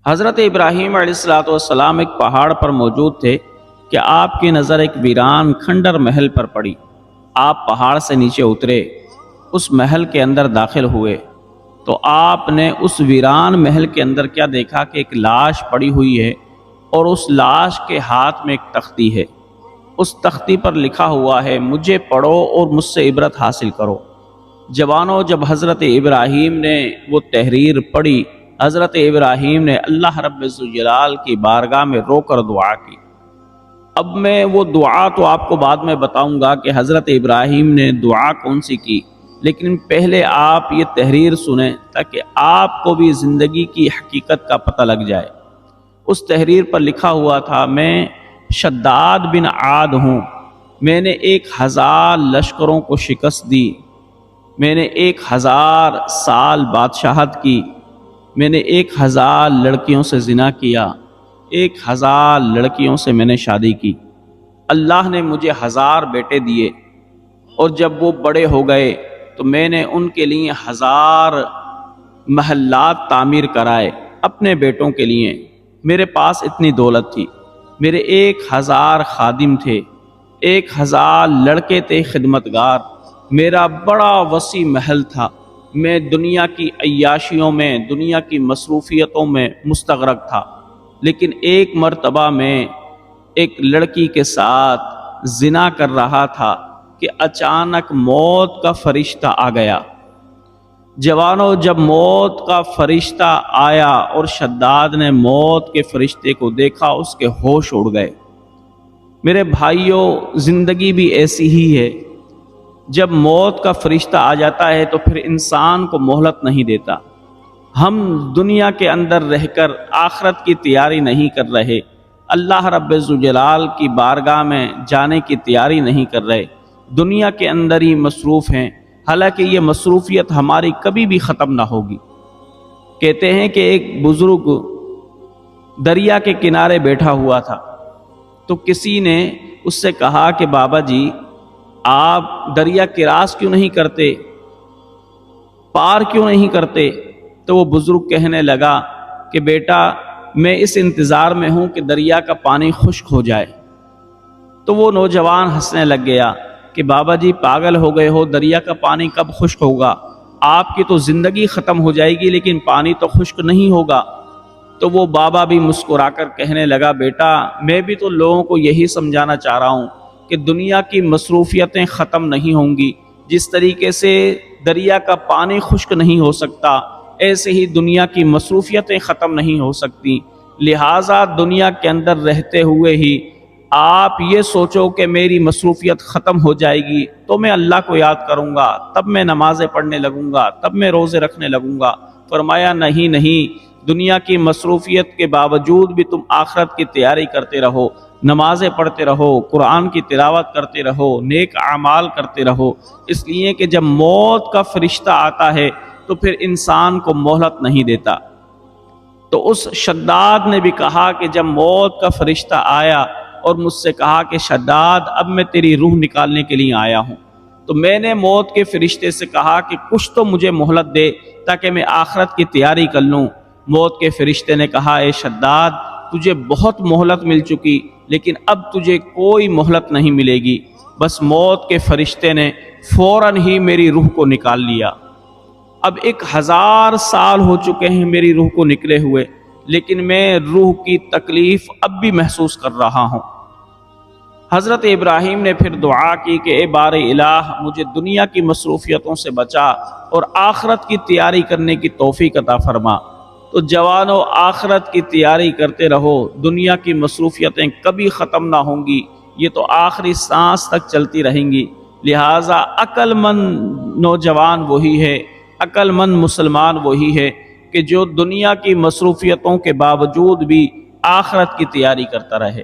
حضرت ابراہیم علیہ السلام ایک پہاڑ پر موجود تھے کہ آپ کی نظر ایک ویران کھنڈر محل پر پڑی۔ آپ پہاڑ سے نیچے اترے، اس محل کے اندر داخل ہوئے تو آپ نے اس ویران محل کے اندر کیا دیکھا کہ ایک لاش پڑی ہوئی ہے اور اس لاش کے ہاتھ میں ایک تختی ہے۔ اس تختی پر لکھا ہوا ہے مجھے پڑھو اور مجھ سے عبرت حاصل کرو۔ جوانوں، جب حضرت ابراہیم نے وہ تحریر پڑھی، حضرت ابراہیم نے اللہ رب الجلال کی بارگاہ میں رو کر دعا کی۔ اب میں وہ دعا تو آپ کو بعد میں بتاؤں گا کہ حضرت ابراہیم نے دعا کون سی کی، لیکن پہلے آپ یہ تحریر سنیں تاکہ آپ کو بھی زندگی کی حقیقت کا پتہ لگ جائے۔ اس تحریر پر لکھا ہوا تھا میں شداد بن عاد ہوں، میں نے 1000 لشکروں کو شکست دی، میں نے 1000 سال بادشاہت کی، میں نے 1000 لڑکیوں سے زنا کیا، 1000 لڑکیوں سے میں نے شادی کی۔ اللہ نے مجھے 1000 بیٹے دیے اور جب وہ بڑے ہو گئے تو میں نے ان کے لیے 1000 محلات تعمیر کرائے اپنے بیٹوں کے لیے۔ میرے پاس اتنی دولت تھی، میرے 1000 خادم تھے، 1000 لڑکے تھے خدمتگار، میرا بڑا وسیع محل تھا۔ میں دنیا کی عیاشیوں میں، دنیا کی مصروفیتوں میں مستغرق تھا، لیکن ایک مرتبہ میں ایک لڑکی کے ساتھ زنا کر رہا تھا کہ اچانک موت کا فرشتہ آ گیا۔ جوانوں، جب موت کا فرشتہ آیا اور شداد نے موت کے فرشتے کو دیکھا، اس کے ہوش اڑ گئے۔ میرے بھائیوں، زندگی بھی ایسی ہی ہے، جب موت کا فرشتہ آ جاتا ہے تو پھر انسان کو مہلت نہیں دیتا۔ ہم دنیا کے اندر رہ کر آخرت کی تیاری نہیں کر رہے، اللہ رب الجلال کی بارگاہ میں جانے کی تیاری نہیں کر رہے، دنیا کے اندر ہی مصروف ہیں، حالانکہ یہ مصروفیت ہماری کبھی بھی ختم نہ ہوگی۔ کہتے ہیں کہ ایک بزرگ دریا کے کنارے بیٹھا ہوا تھا تو کسی نے اس سے کہا کہ بابا جی آپ دریا کراس کیوں نہیں کرتے، پار کیوں نہیں کرتے؟ تو وہ بزرگ کہنے لگا کہ بیٹا میں اس انتظار میں ہوں کہ دریا کا پانی خشک ہو جائے۔ تو وہ نوجوان ہنسنے لگ گیا کہ بابا جی پاگل ہو گئے ہو، دریا کا پانی کب خشک ہوگا؟ آپ کی تو زندگی ختم ہو جائے گی لیکن پانی تو خشک نہیں ہوگا۔ تو وہ بابا بھی مسکرا کر کہنے لگا بیٹا میں بھی تو لوگوں کو یہی سمجھانا چاہ رہا ہوں کہ دنیا کی مصروفیتیں ختم نہیں ہوں گی، جس طریقے سے دریا کا پانی خشک نہیں ہو سکتا ایسے ہی دنیا کی مصروفیتیں ختم نہیں ہو سکتی۔ لہٰذا دنیا کے اندر رہتے ہوئے ہی آپ یہ سوچو کہ میری مصروفیت ختم ہو جائے گی تو میں اللہ کو یاد کروں گا، تب میں نمازیں پڑھنے لگوں گا، تب میں روزے رکھنے لگوں گا۔ فرمایا نہیں، دنیا کی مصروفیت کے باوجود بھی تم آخرت کی تیاری کرتے رہو، نمازیں پڑھتے رہو، قرآن کی تلاوت کرتے رہو، نیک اعمال کرتے رہو، اس لیے کہ جب موت کا فرشتہ آتا ہے تو پھر انسان کو مہلت نہیں دیتا۔ تو اس شداد نے بھی کہا کہ جب موت کا فرشتہ آیا اور مجھ سے کہا کہ شداد اب میں تیری روح نکالنے کے لیے آیا ہوں، تو میں نے موت کے فرشتے سے کہا کہ کچھ تو مجھے مہلت دے تاکہ میں آخرت کی تیاری کر لوں۔ موت کے فرشتے نے کہا اے شداد تجھے بہت مہلت مل چکی لیکن اب تجھے کوئی مہلت نہیں ملے گی۔ بس موت کے فرشتے نے فوراً ہی میری روح کو نکال لیا۔ اب 1000 سال ہو چکے ہیں میری روح کو نکلے ہوئے، لیکن میں روح کی تکلیف اب بھی محسوس کر رہا ہوں۔ حضرت ابراہیم نے پھر دعا کی کہ اے بار الہ مجھے دنیا کی مصروفیتوں سے بچا اور آخرت کی تیاری کرنے کی توفیق عطا فرما۔ تو جوانوں، آخرت کی تیاری کرتے رہو، دنیا کی مصروفیتیں کبھی ختم نہ ہوں گی، یہ تو آخری سانس تک چلتی رہیں گی۔ لہٰذا عقل مند نوجوان وہی ہے، عقل مند مسلمان وہی ہے کہ جو دنیا کی مصروفیتوں کے باوجود بھی آخرت کی تیاری کرتا رہے۔